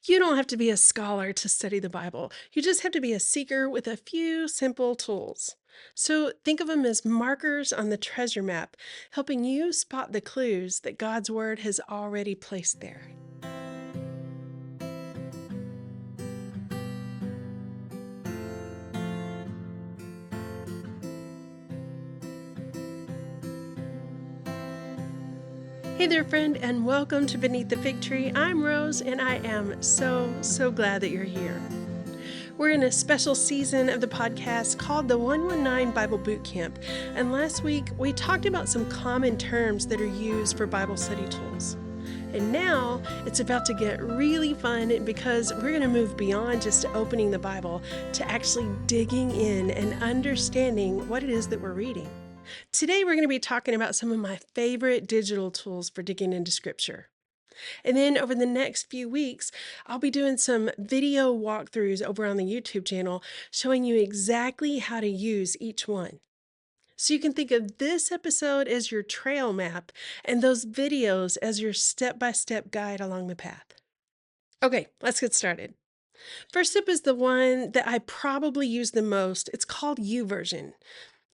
You don't have to be a scholar to study the Bible. You just have to be a seeker with a few simple tools. So think of them as markers on the treasure map, helping you spot the clues that God's Word has already placed there. Hey there, friend, and welcome to Beneath the Fig Tree. I'm Rose, and I am so glad that you're here. We're in a special season of the podcast called the 119 Bible Boot Camp, and last week we talked about some common terms that are used for Bible study tools. And now it's about to get really fun because we're going to move beyond just opening the Bible to actually digging in and understanding what it is that we're reading. Today we're going to be talking about some of my favorite digital tools for digging into Scripture. And then over the next few weeks, I'll be doing some video walkthroughs over on the YouTube channel showing you exactly how to use each one. So you can think of this episode as your trail map and those videos as your step-by-step guide along the path. Okay, let's get started. First up is the one that I probably use the most. It's called YouVersion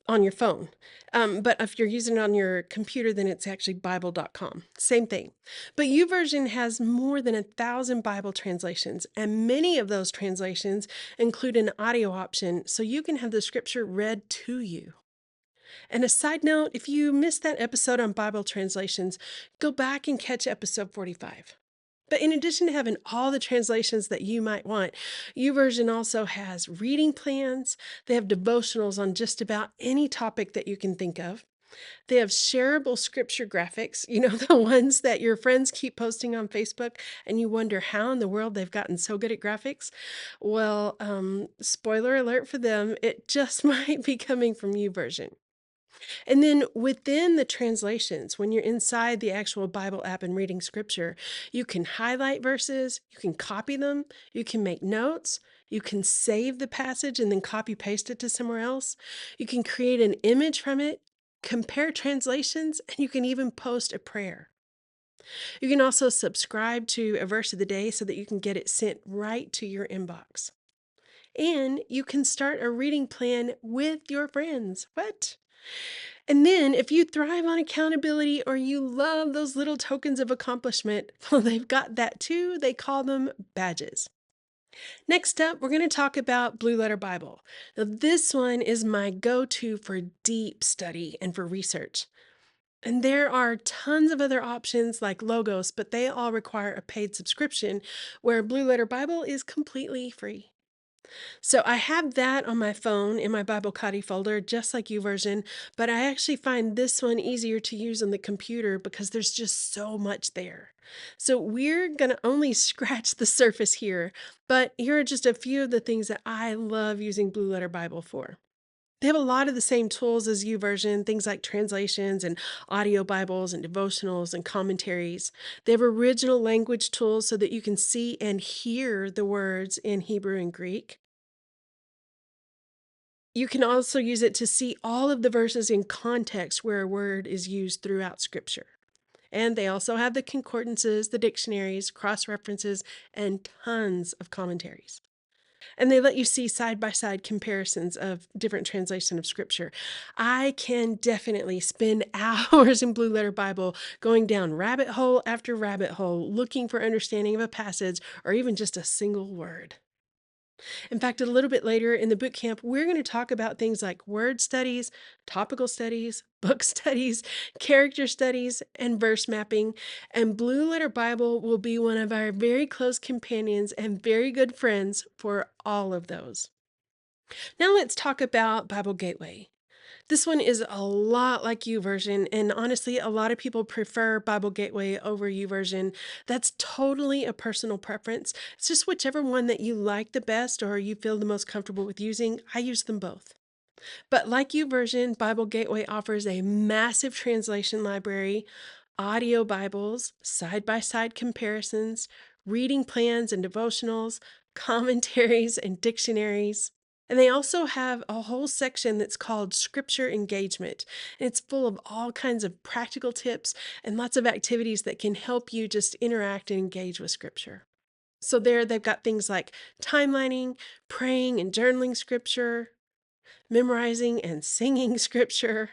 on your phone. But if you're using it on your computer, then it's actually Bible.com. Same thing. But YouVersion has more than 1,000 Bible translations, and many of those translations include an audio option so you can have the scripture read to you. And a side note, if you missed that episode on Bible translations, go back and catch episode 45. But in addition to having all the translations that you might want, YouVersion also has reading plans. They have devotionals on just about any topic that you can think of. They have shareable scripture graphics, the ones that your friends keep posting on Facebook, and you wonder how in the world they've gotten so good at graphics. Well, spoiler alert for them, it just might be coming from YouVersion. And then within the translations, when you're inside the actual Bible app and reading scripture, you can highlight verses, you can copy them, you can make notes, you can save the passage and then copy paste it to somewhere else. You can create an image from it, compare translations, and you can even post a prayer. You can also subscribe to a verse of the day so that you can get it sent right to your inbox. And you can start a reading plan with your friends. What? And then, if you thrive on accountability or you love those little tokens of accomplishment, well, they've got that too. They call them badges. Next up, we're going to talk about Blue Letter Bible. Now, this one is my go to for deep study and for research. And there are tons of other options like Logos, but they all require a paid subscription, where Blue Letter Bible is completely free. So I have that on my phone in my Bible Copy folder, just like YouVersion, but I actually find this one easier to use on the computer because there's just so much there. So we're going to only scratch the surface here, but here are just a few of the things that I love using Blue Letter Bible for. They have a lot of the same tools as YouVersion, things like translations and audio Bibles and devotionals and commentaries. They have original language tools so that you can see and hear the words in Hebrew and Greek. You can also use it to see all of the verses in context where a word is used throughout Scripture. And they also have the concordances, the dictionaries, cross references, and tons of commentaries. And they let you see side-by-side comparisons of different translations of Scripture. I can definitely spend hours in Blue Letter Bible going down rabbit hole after rabbit hole, looking for understanding of a passage or even just a single word. In fact, a little bit later in the boot camp, we're going to talk about things like word studies, topical studies, book studies, character studies, and verse mapping. And Blue Letter Bible will be one of our very close companions and very good friends for all of those. Now let's talk about Bible Gateway. This one is a lot like YouVersion, and honestly, a lot of people prefer Bible Gateway over YouVersion. That's totally a personal preference. It's just whichever one that you like the best or you feel the most comfortable with using. I use them both. But like YouVersion, Bible Gateway offers a massive translation library, audio Bibles, side-by-side comparisons, reading plans and devotionals, commentaries and dictionaries. And they also have a whole section that's called Scripture Engagement. And it's full of all kinds of practical tips and lots of activities that can help you just interact and engage with Scripture. So there they've got things like timelining, praying and journaling scripture, memorizing and singing scripture.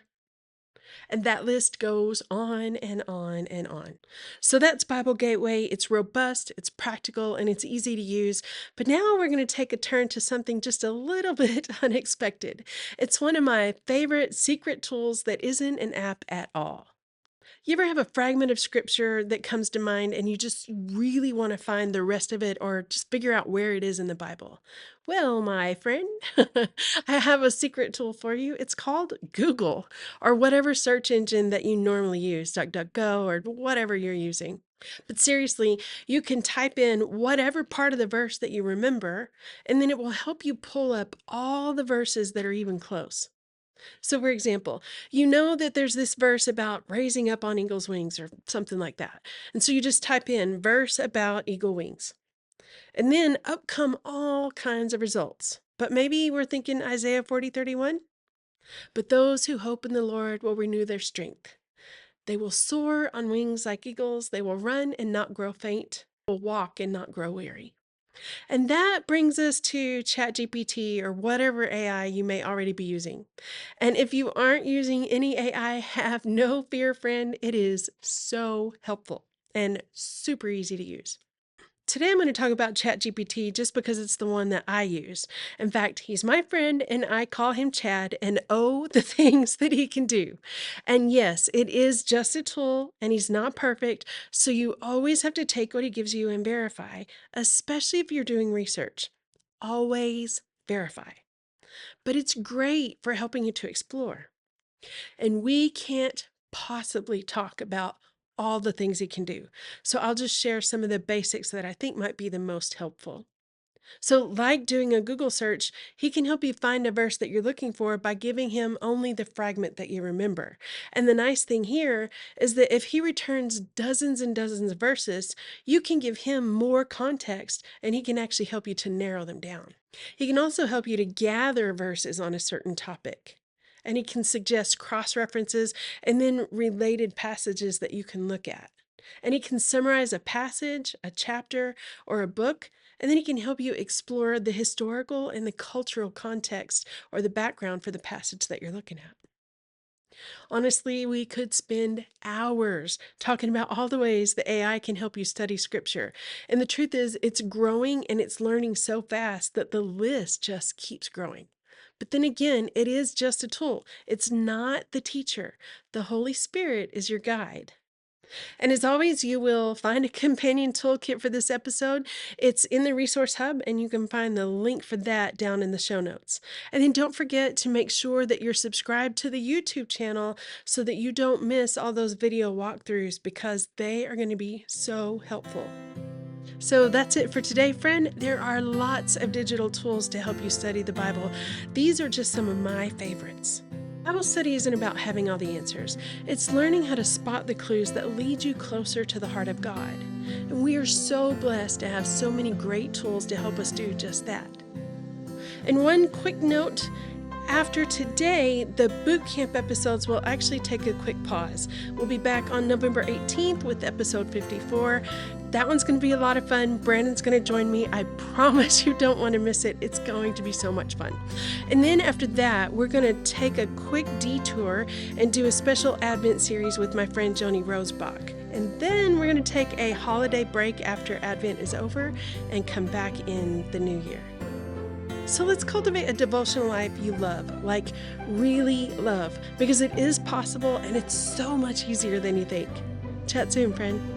And that list goes on and on and on. So that's Bible Gateway. It's robust, it's practical, and it's easy to use. But now we're going to take a turn to something just a little bit unexpected. It's one of my favorite secret tools that isn't an app at all. You ever have a fragment of scripture that comes to mind and you just really want to find the rest of it or just figure out where it is in the Bible? Well, my friend, I have a secret tool for you. It's called Google or whatever search engine that you normally use, DuckDuckGo or whatever you're using. But seriously, you can type in whatever part of the verse that you remember, and then it will help you pull up all the verses that are even close. So, for example, you know that there's this verse about raising up on eagle's wings or something like that. And so you just type in verse about eagle wings. And then up come all kinds of results. But maybe we're thinking Isaiah 40:31. But those who hope in the Lord will renew their strength. They will soar on wings like eagles. They will run and not grow faint. Will walk and not grow weary. And that brings us to ChatGPT or whatever AI you may already be using. And if you aren't using any AI, have no fear, friend. It is so helpful and super easy to use. Today I'm going to talk about ChatGPT just because it's the one that I use. In fact, he's my friend and I call him Chad, and oh, the things that he can do. And yes, it is just a tool and he's not perfect, so you always have to take what he gives you and verify, especially if you're doing research. Always verify. But it's great for helping you to explore. And we can't possibly talk about all the things he can do. So I'll just share some of the basics that I think might be the most helpful. So, like doing a Google search, he can help you find a verse that you're looking for by giving him only the fragment that you remember. And the nice thing here is that if he returns dozens and dozens of verses, you can give him more context and he can actually help you to narrow them down. He can also help you to gather verses on a certain topic. And he can suggest cross references and then related passages that you can look at. And he can summarize a passage, a chapter, or a book, and then he can help you explore the historical and the cultural context or the background for the passage that you're looking at. Honestly, we could spend hours talking about all the ways the AI can help you study scripture. And the truth is, it's growing and it's learning so fast that the list just keeps growing. But then again, it is just a tool. It's not the teacher. The Holy Spirit is your guide. And as always, you will find a companion toolkit for this episode. It's in the resource hub, and you can find the link for that down in the show notes. And then don't forget to make sure that you're subscribed to the YouTube channel so that you don't miss all those video walkthroughs because they are going to be so helpful. So that's it for today, friend. There are lots of digital tools to help you study the Bible. These are just some of my favorites. Bible study isn't about having all the answers. It's learning how to spot the clues that lead you closer to the heart of God. And we are so blessed to have so many great tools to help us do just that. And one quick note, after today, the boot camp episodes will actually take a quick pause. We'll be back on November 18th with episode 54. That one's going to be a lot of fun. Brandon's going to join me. I promise you don't want to miss it. It's going to be so much fun. And then after that, we're going to take a quick detour and do a special Advent series with my friend Joni Rosebach. And then we're going to take a holiday break after Advent is over and come back in the new year. So let's cultivate a devotional life you love, like really love, because it is possible and it's so much easier than you think. Chat soon, friend.